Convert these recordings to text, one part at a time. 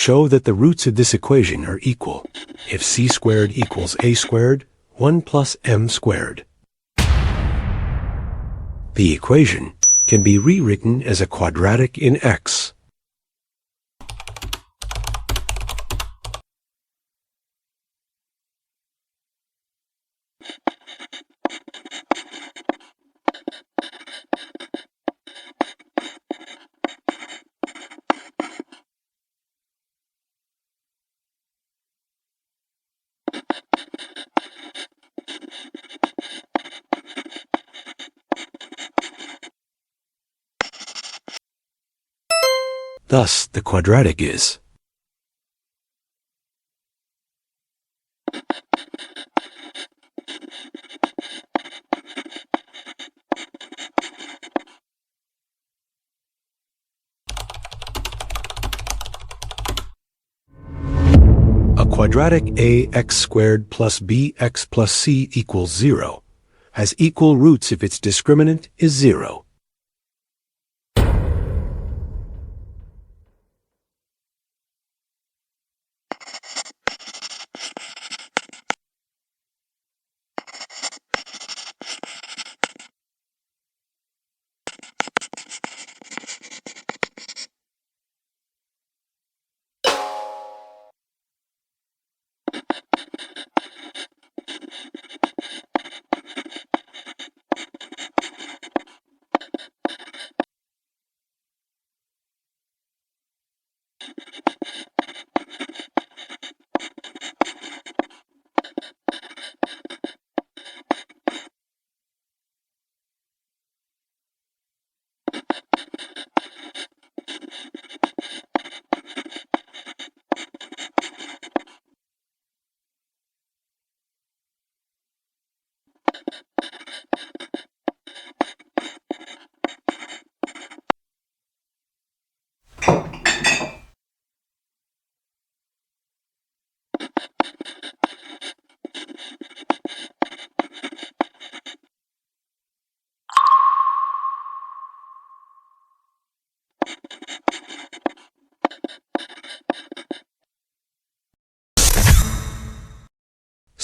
Show that the roots of this equation are equal. If c squared equals a squared, 1 plus m squared. The equation can be rewritten as a quadratic in X. Thus, the quadratic is a quadratic ax squared plus bx plus c equals 0 has equal roots if its discriminant is 0.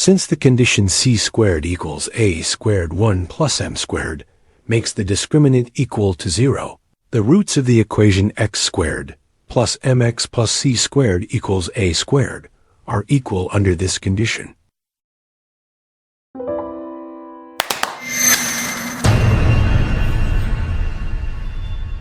Since the condition c squared equals a squared 1 plus m squared makes the discriminant equal to 0, the roots of the equation x squared plus mx plus c squared equals a squared are equal under this condition.